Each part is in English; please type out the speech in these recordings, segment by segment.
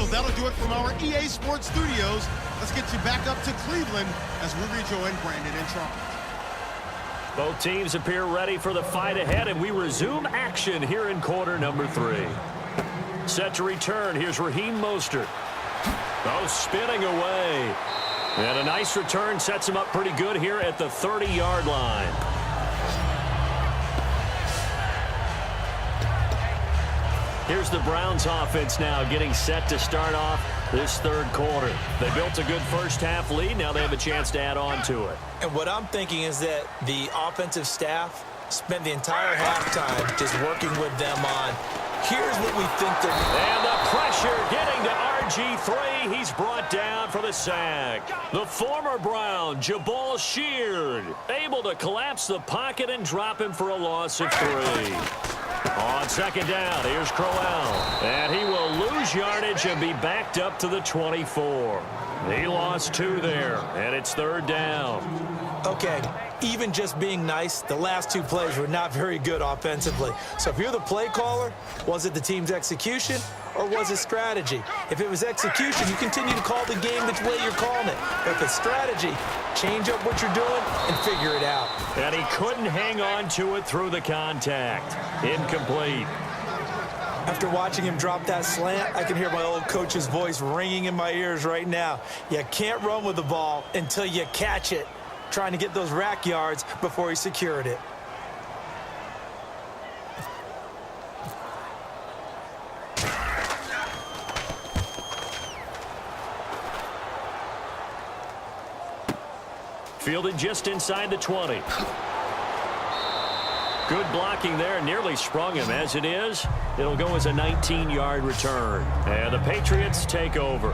So that'll do it from our EA Sports Studios. Let's get you back up to Cleveland as we rejoin Brandon and Charles. Both teams appear ready for the fight ahead, and we resume action here in quarter number 3. Set to return. Here's Raheem Mostert. Oh, spinning away. And a nice return sets him up pretty good here at the 30-yard line. Here's the Browns offense now getting set to start off this third quarter. They built a good first half lead. Now they have a chance to add on to it. And what I'm thinking is that the offensive staff spent the entire halftime just working with them on, here's what we think they're doing. And the pressure getting to RG3. He's brought down for the sack. The former Brown, Jabal Sheard, able to collapse the pocket and drop him for a loss of 3. On second down, here's Crowell. And he will lose yardage and be backed up to the 24. He lost 2 there, and it's third down. Okay, even just being nice, the last 2 plays were not very good offensively. So if you're the play caller, was it the team's execution or was it strategy? If it was execution, you continue to call the game the way you're calling it. But if it's strategy, change up what you're doing and figure it out. And he couldn't hang on to it through the contact. Incomplete. After watching him drop that slant, I can hear my old coach's voice ringing in my ears right now. You can't run with the ball until you catch it. Trying to get those rack yards before he secured it. Fielded just inside the 20. Good blocking there, nearly sprung him. As it is, it'll go as a 19-yard return. And the Patriots take over.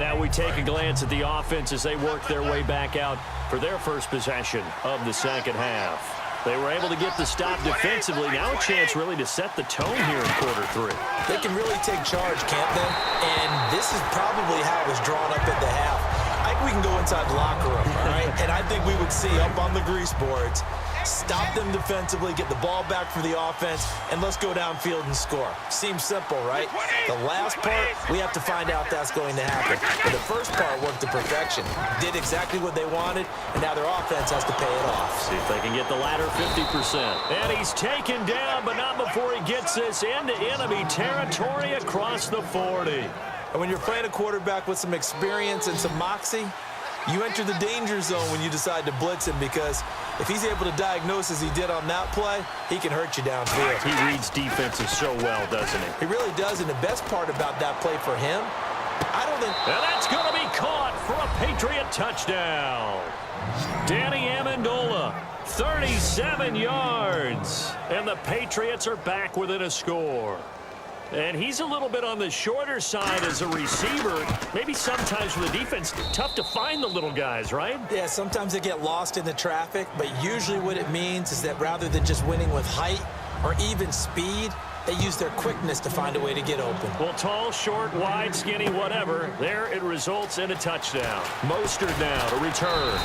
Now we take a glance at the offense as they work their way back out for their first possession of the second half. They were able to get the stop defensively. Now a chance really to set the tone here in quarter 3. They can really take charge, can't they? And this is probably how it was drawn up at the half. I think we can go inside the locker room, all right? And I think we would see up on the grease boards, stop them defensively, get the ball back for the offense, and let's go downfield and score. Seems simple, right? The last part, we have to find out if that's going to happen. But the first part worked to perfection. Did exactly what they wanted, and now their offense has to pay it off. See if they can get the latter 50%. And he's taken down, but not before he gets this into enemy territory across the 40. And when you're playing a quarterback with some experience and some moxie, you enter the danger zone when you decide to blitz him, because if he's able to diagnose as he did on that play, he can hurt you downfield. He reads defenses so well, doesn't he? He really does, and the best part about that play for him, I don't think... And that's going to be caught for a Patriot touchdown. Danny Amendola, 37 yards. And the Patriots are back within a score. And he's a little bit on the shorter side as a receiver. Maybe sometimes for the defense, tough to find the little guys, right? Yeah, sometimes they get lost in the traffic, but usually what it means is that rather than just winning with height or even speed, they use their quickness to find a way to get open. Well, tall, short, wide, skinny, whatever, there it results in a touchdown. Mostert now to return.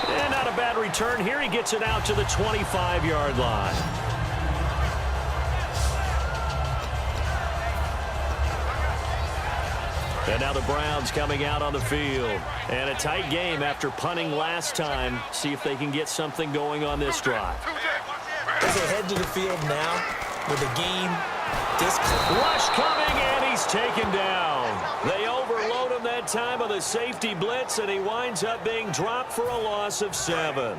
And not a bad return here. He gets it out to the 25-yard line. And now the Browns coming out on the field. And a tight game after punting last time. See if they can get something going on this drive. As they head to the field now with the game rush coming, and he's taken down. They overload him that time with a safety blitz, and he winds up being dropped for a loss of 7.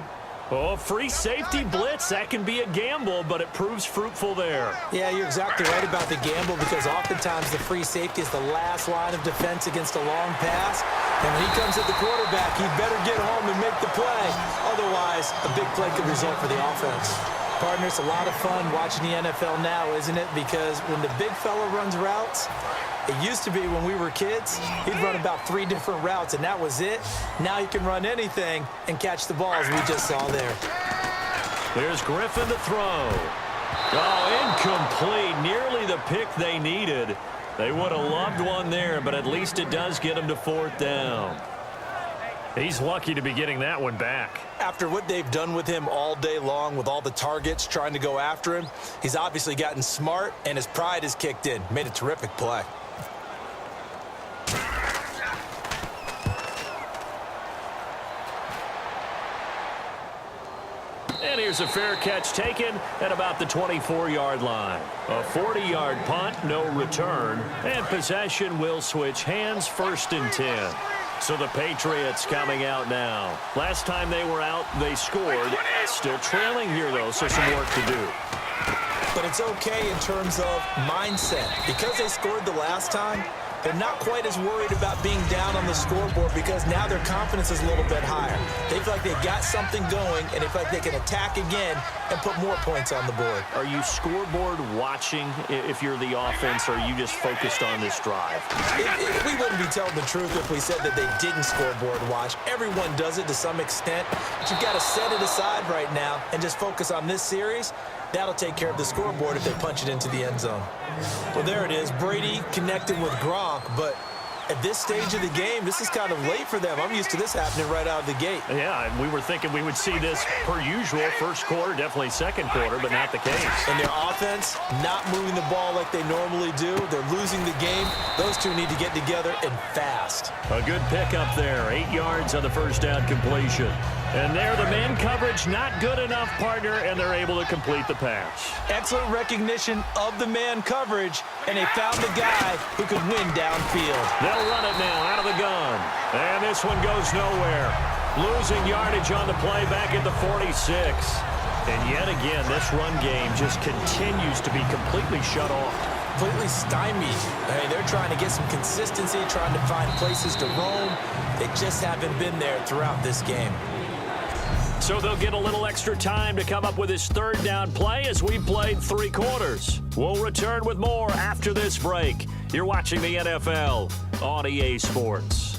Oh, free safety blitz, that can be a gamble, but it proves fruitful there. Yeah, you're exactly right about the gamble, because oftentimes the free safety is the last line of defense against a long pass. And when he comes at the quarterback, he better get home and make the play. Otherwise, a big play could result for the offense. Partner, it's a lot of fun watching the NFL now, isn't it? Because when the big fella runs routes, it used to be when we were kids, he'd run about 3 different routes, and that was it. Now he can run anything and catch the balls we just saw there. There's Griffin to throw. Oh, incomplete. Nearly the pick they needed. They would have loved one there, but at least it does get him to 4th down. He's lucky to be getting that one back. After what they've done with him all day long with all the targets trying to go after him, he's obviously gotten smart, and his pride has kicked in. Made a terrific play. Here's a fair catch taken at about the 24-yard line. A 40-yard punt, no return, and possession will switch hands, 1st and 10. So the Patriots coming out now. Last time they were out, they scored. Still trailing here, though, so some work to do. But it's okay in terms of mindset. Because they scored the last time, they're not quite as worried about being down on the scoreboard because now their confidence is a little bit higher. They feel like they've got something going, and they feel like they can attack again and put more points on the board. Are you scoreboard watching if you're the offense, or are you just focused on this drive? We wouldn't be telling the truth if we said that they didn't scoreboard watch. Everyone does it to some extent, but you've got to set it aside right now and just focus on this series. That'll take care of the scoreboard if they punch it into the end zone. Well, there it is. Brady connecting with Gronk, but at this stage of the game, this is kind of late for them. I'm used to this happening right out of the gate. Yeah, we were thinking we would see this per usual. First quarter, definitely second quarter, but not the case. And their offense not moving the ball like they normally do. They're losing the game. Those two need to get together and fast. A good pickup there. 8 yards on the first down completion. And there, the man coverage not good enough, partner, and they're able to complete the pass. Excellent recognition of the man coverage, and they found the guy who could win downfield. They'll run it now out of the gun. And this one goes nowhere. Losing yardage on the play back at the 46. And yet again, this run game just continues to be completely shut off. Completely stymied. Hey, they're trying to get some consistency, trying to find places to roam. They just haven't been there throughout this game. So they'll get a little extra time to come up with his 3rd down play as we played 3 quarters. We'll return with more after this break. You're watching the NFL on EA Sports.